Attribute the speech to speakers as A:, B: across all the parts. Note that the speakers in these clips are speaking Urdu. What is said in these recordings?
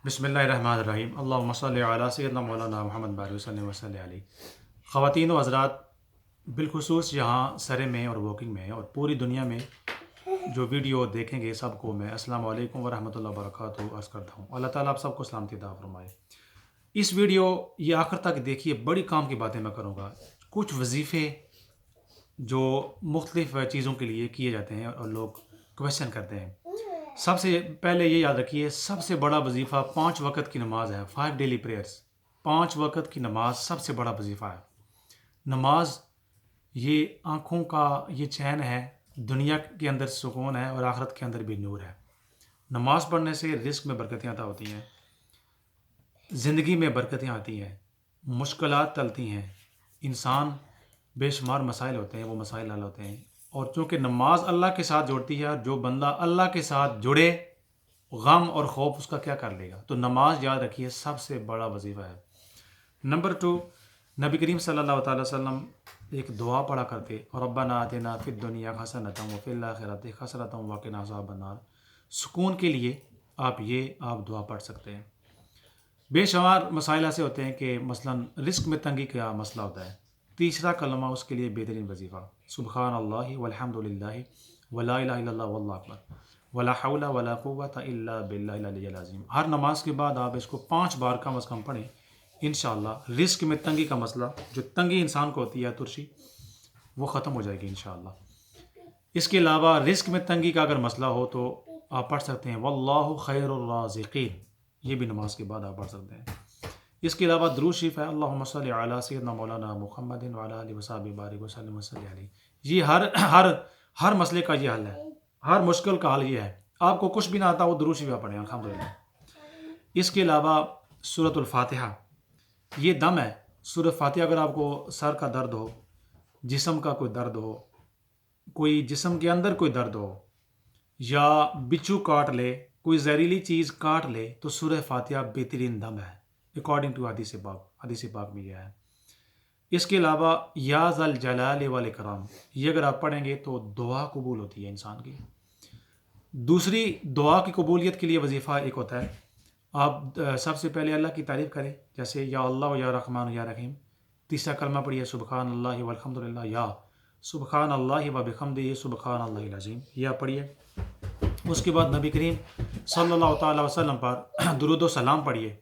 A: بسم اللہ الرحمن الرحیم اللہم صلی علی سیدنا مولانا محمد بارک وسلم وصلی علیہ۔ خواتین و حضرات، بالخصوص یہاں سرے میں اور ووکنگ میں اور پوری دنیا میں جو ویڈیو دیکھیں گے سب کو میں السلام علیکم ورحمۃ اللہ وبرکاتہ عرض کرتا ہوں۔ اللہ تعالیٰ آپ سب کو سلامتی عطا فرمائے۔ اس ویڈیو یہ آخر تک دیکھیے، بڑی کام کی باتیں میں کروں گا۔ کچھ وظیفے جو مختلف چیزوں کے لیے کیے جاتے ہیں اور لوگ کویشچن کرتے ہیں۔ سب سے پہلے یہ یاد رکھیے، سب سے بڑا وظیفہ 5 وقت کی نماز ہے، 5 ڈیلی پریئرس۔ 5 وقت کی نماز سب سے بڑا وظیفہ ہے۔ نماز یہ آنکھوں کا یہ چین ہے، دنیا کے اندر سکون ہے اور آخرت کے اندر بھی نور ہے۔ نماز پڑھنے سے رزق میں برکتیں عطا ہوتی ہیں، زندگی میں برکتیں آتی ہیں، مشکلات ٹلتی ہیں، انسان بے شمار مسائل ہوتے ہیں وہ مسائل حل ہوتے ہیں۔ اور چونکہ نماز اللہ کے ساتھ جوڑتی ہے، اور جو بندہ اللہ کے ساتھ جڑے غم اور خوف اس کا کیا کر لے گا، تو نماز یاد رکھیے سب سے بڑا وظیفہ ہے۔ نمبر 2، نبی کریم صلی اللہ تعالیٰ وسلم ایک دعا پڑھا کرتے، ربنا آتنا فی الدنیا حسنۃ وفی الآخرۃ حسنۃ وقنا عذاب النار۔ سکون کے لیے آپ دعا پڑھ سکتے ہیں۔ بے شمار مسائل ایسے ہوتے ہیں کہ مثلا رزق میں تنگی کا مسئلہ ہوتا ہے، تیسرا کلمہ اس کے لیے بہترین وظیفہ، سبحان اللہ والحمد للہ ولا الہ الا اللہ واللہ اکبر ولا حول ولا قوۃ الا باللہ العلی العظیم۔ ہر نماز کے بعد آپ اس کو 5 بار کم از کم پڑھیں، انشاءاللہ رزق میں تنگی کا مسئلہ، جو تنگی انسان کو ہوتی ہے ترشی، وہ ختم ہو جائے گی انشاءاللہ۔ اس کے علاوہ رزق میں تنگی کا اگر مسئلہ ہو تو آپ پڑھ سکتے ہیں واللہ خیر الرازقین، یہ بھی نماز کے بعد آپ پڑھ سکتے ہیں۔ اس کے علاوہ درود شریف ہے، اللہم صلی علی سیدنا مولانا محمد وعلی آلہ وصحبہ بارک وسلم وصلی علیہ۔ یہ ہر مسئلے کا یہ حل ہے، ہر مشکل کا حل یہ ہے۔ آپ کو کچھ بھی نہ آتا وہ درود شریف پڑھیں الحمدللہ۔ اس کے علاوہ سورۃ الفاتحہ، یہ دم ہے۔ سورۃ فاتحہ اگر آپ کو سر کا درد ہو، جسم کا کوئی درد ہو، کوئی جسم کے اندر کوئی درد ہو، یا بچھو کاٹ لے، کوئی زہریلی چیز کاٹ لے، تو سورہ فاتحہ بہترین دم ہے، اکارڈنگ ٹو حدیث پاک میں یہ ہے۔ اس کے علاوہ یا ذا الجلال والاکرام، یہ اگر آپ پڑھیں گے تو دعا قبول ہوتی ہے انسان کی۔ دوسری دعا کی قبولیت کے لیے وظیفہ ایک ہوتا ہے، آپ سب سے پہلے اللہ کی تعریف کریں، جیسے یا اللہ یا رحمان یا رحیم۔ تیسرا کلمہ پڑھیے سبحان اللہ والحمد للہ، یا سبحان اللہ و بحمدہ سبحان اللہ العظیم، یہ آپ پڑھیے۔ اس کے بعد نبی کریم صلی اللہ تعالیٰ وسلم پر درود و سلام پڑھیے۔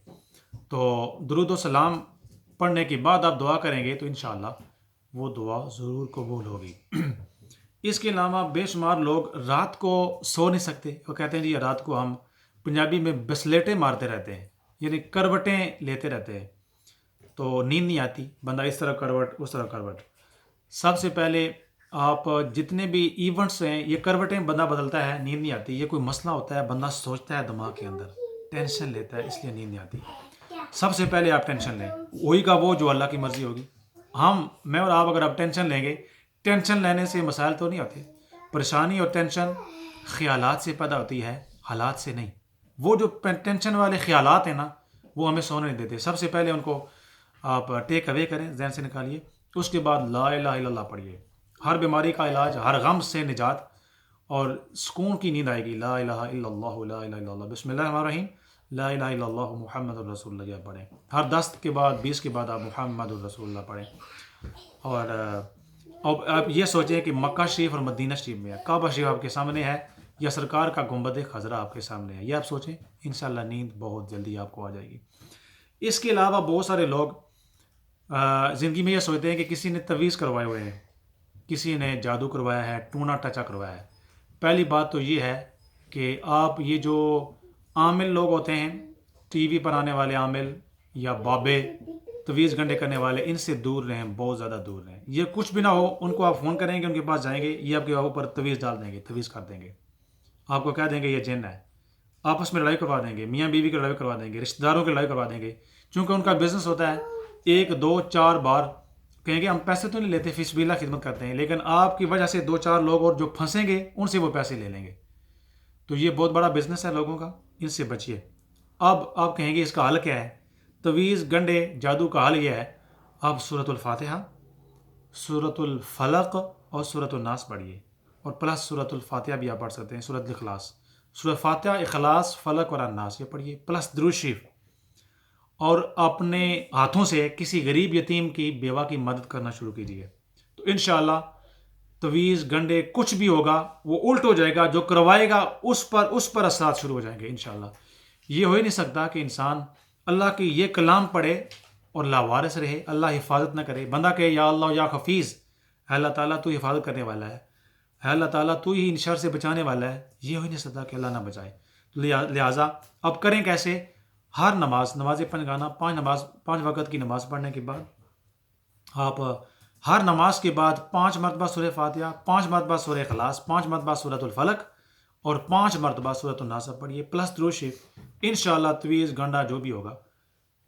A: تو درود و سلام پڑھنے کے بعد آپ دعا کریں گے تو انشاءاللہ وہ دعا ضرور قبول ہوگی۔ اس کے علاوہ بے شمار لوگ رات کو سو نہیں سکتے، وہ کہتے ہیں جی رات کو ہم پنجابی میں بسلیٹیں مارتے رہتے ہیں، یعنی کروٹیں لیتے رہتے ہیں، تو نیند نہیں آتی، بندہ اس طرح کروٹ اس طرح کروٹ۔ سب سے پہلے آپ جتنے بھی ایونٹس ہیں، یہ کروٹیں بندہ بدلتا ہے، نیند نہیں آتی۔ یہ کوئی مسئلہ ہوتا ہے، بندہ سوچتا ہے دماغ کے اندر، ٹینشن لیتا ہے، اس لیے نیند نہیں آتی۔ سب سے پہلے آپ ٹینشن لیں، وہی کا وہ جو اللہ کی مرضی ہوگی۔ میں اور آپ اگر آپ ٹینشن لیں گے، ٹینشن لینے سے مسائل تو نہیں ہوتے۔ پریشانی اور ٹینشن خیالات سے پیدا ہوتی ہے، حالات سے نہیں۔ وہ جو ٹینشن والے خیالات ہیں نا، وہ ہمیں سونے نہیں دیتے۔ سب سے پہلے ان کو آپ ٹیک اوے کریں، ذہن سے نکالیے۔ اس کے بعد لا الہ الا اللہ پڑھیے، ہر بیماری کا علاج، ہر غم سے نجات اور سکون کی نیند آئے گی۔ لا الہ الا اللہ لا الہ الا اللہ بسم اللہ الرحمن الرحیم لا الہ الا اللہ محمد الرسول اللہ، یہ پڑھیں۔ ہر 10 کے بعد 20 کے بعد آپ محمد الرسول اللہ پڑھیں۔ اور آپ یہ سوچیں کہ مکہ شریف اور مدینہ شریف میں ہے، کعبہ شریف آپ کے سامنے ہے، یا سرکار کا گنبد خضرا آپ کے سامنے ہے، یہ آپ سوچیں، انشاءاللہ نیند بہت جلدی آپ کو آ جائے گی۔ اس کے علاوہ بہت سارے لوگ زندگی میں یہ سوچتے ہیں کہ کسی نے تعویذ کروائے ہوئے ہیں، کسی نے جادو کروایا ہے، ٹونا ٹچا کروایا ہے۔ پہلی بات تو یہ ہے کہ آپ یہ جو عامل لوگ ہوتے ہیں، ٹی وی پر آنے والے عامل یا بابے، تعویذ گنڈے کرنے والے، ان سے دور رہیں، بہت زیادہ دور رہیں۔ یہ کچھ بھی نہ ہو، ان کو آپ فون کریں گے، ان کے پاس جائیں گے، یہ آپ کے اوپر تعویذ ڈال دیں گے، تعویذ کر دیں گے، آپ کو کہہ دیں گے یہ جن ہے، آپس میں لڑائی کروا دیں گے، میاں بیوی کی لڑائی کروا دیں گے، رشتہ داروں کی لڑائی کروا دیں گے۔ چونکہ ان کا بزنس ہوتا ہے، 1 2 4 بار کہیں گے ہم پیسے تو نہیں لیتے، فی سبیل اللہ خدمت کرتے ہیں، لیکن آپ کی وجہ سے 2 4 لوگ اور جو پھنسیں گے ان سے وہ پیسے لے لیں گے۔ تو یہ بہت بڑا بزنس ہے لوگوں کا، ان سے بچیے۔ اب آپ کہیں گے اس کا حل کیا ہے؟ تعویذ گنڈے جادو کا حل یہ ہے، آپ سورۃ الفاتحہ، سورۃ الفلق اور سورۃ الناس پڑھیے، اور پلس سورۃ الفاتحہ بھی آپ پڑھ سکتے ہیں، سورۃ الاخلاص۔ سورہ فاتحہ، اخلاص، فلق اور الناس یہ پڑھیے، پلس درود شریف، اور اپنے ہاتھوں سے کسی غریب یتیم کی بیوہ کی مدد کرنا شروع کیجیے، تو انشاءاللہ تویز گنڈے کچھ بھی ہوگا وہ الٹ ہو جائے گا، جو کروائے گا اس پر اثرات شروع ہو جائیں گے انشاءاللہ۔ یہ ہو ہی نہیں سکتا کہ انسان اللہ کی یہ کلام پڑھے اور لاوارث رہے، اللہ حفاظت نہ کرے، بندہ کہے یا اللہ یا حفیظ، اے اللہ تعالیٰ تو حفاظت کرنے والا ہے، اے اللہ تعالیٰ تو ہی ان شر سے بچانے والا ہے، یہ ہو ہی نہیں سکتا کہ اللہ نہ بچائے۔ لہٰذا اب کریں کیسے؟ ہر نماز پنجگانہ، پانچ وقت کی نماز پڑھنے کے بعد آپ ہر نماز کے بعد 5 مرتبہ سورہ فاتحہ، 5 مرتبہ سورہ اخلاص، 5 مرتبہ سورۃ الفلق اور 5 مرتبہ سورۃ الناس پڑھیے، پلس درود شریف۔ انشاءاللہ تویز گنڈا جو بھی ہوگا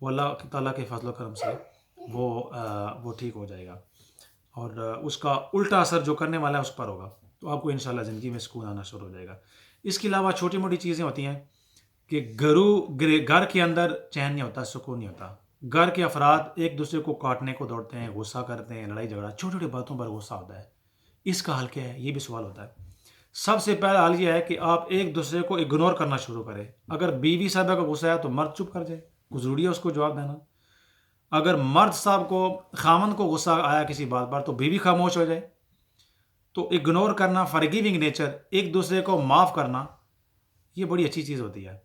A: وہ اللہ تعالیٰ کے فضل و کرم سے وہ ٹھیک ہو جائے گا، اور اس کا الٹا اثر جو کرنے والا ہے اس پر ہوگا، تو آپ کو انشاءاللہ زندگی میں سکون آنا شروع ہو جائے گا۔ اس کے علاوہ چھوٹی موٹی چیزیں ہوتی ہیں کہ گھر کے اندر چین نہیں ہوتا، سکون نہیں ہوتا، گھر کے افراد ایک دوسرے کو کاٹنے کو دوڑتے ہیں، غصہ کرتے ہیں، لڑائی جھگڑا، چھوٹی چھوٹی باتوں پر غصہ ہوتا ہے، اس کا حل کیا ہے؟ یہ بھی سوال ہوتا ہے۔ سب سے پہلا حل یہ ہے کہ آپ ایک دوسرے کو اگنور کرنا شروع کریں۔ اگر بیوی صاحبہ کا غصہ ہے تو مرد چپ کر جائے، کچھ ضروری ہے اس کو جواب دینا۔ اگر مرد صاحب کو، خامن کو غصہ آیا کسی بات پر تو بیوی خاموش ہو جائے۔ تو اگنور کرنا، فرگیونگ نیچر، ایک دوسرے کو معاف کرنا، یہ بڑی اچھی چیز ہوتی ہے۔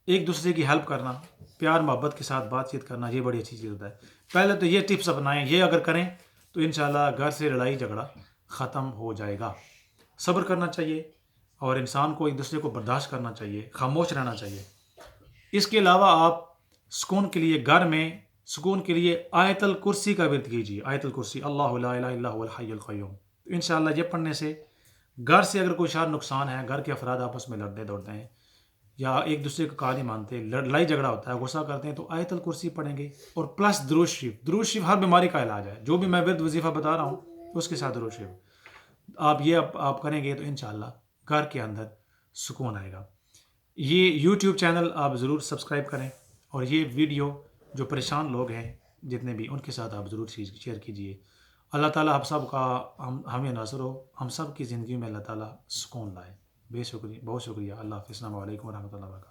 A: ایک دوسرے کی ہیلپ کرنا، پیار محبت کے ساتھ بات چیت کرنا، یہ بڑی اچھی چیز ہوتا ہے۔ پہلے تو یہ ٹپس اپنائیں، یہ اگر کریں تو انشاءاللہ گھر سے لڑائی جھگڑا ختم ہو جائے گا۔ صبر کرنا چاہیے اور انسان کو ایک دوسرے کو برداشت کرنا چاہیے، خاموش رہنا چاہیے۔ اس کے علاوہ آپ سکون کے لیے گھر میں سکون کے لیے آیت الکرسی کا ورد کیجیے، آیت الکرسی، اللہ لا الہ الا هو الحی القیوم۔ تو انشاءاللہ یہ پڑھنے سے گھر سے اگر کوئی شر نقصان ہے، گھر کے افراد آپس میں لڑتے دوڑتے ہیں یا ایک دوسرے کو کہا نہیں مانتے، لڑائی جھگڑا ہوتا ہے، غصہ کرتے ہیں، تو آیت الکرسی پڑھیں گے، اور پلس درود شریف۔ درود شریف ہر بیماری کا علاج ہے، جو بھی میں ورد وظیفہ بتا رہا ہوں اس کے ساتھ درود شریف آپ کریں گے تو انشاءاللہ گھر کے اندر سکون آئے گا۔ یہ یوٹیوب چینل آپ ضرور سبسکرائب کریں، اور یہ ویڈیو جو پریشان لوگ ہیں جتنے بھی، ان کے ساتھ آپ ضرور شیئر کیجیے۔ اللہ تعالیٰ آپ سب کا ہمیں ناصر ہو، ہم سب کی زندگی میں اللہ تعالیٰ سکون لائے۔ بہت شکریہ، اللہ حافظ، السلام علیکم ورحمۃ اللہ وبرکاتہ۔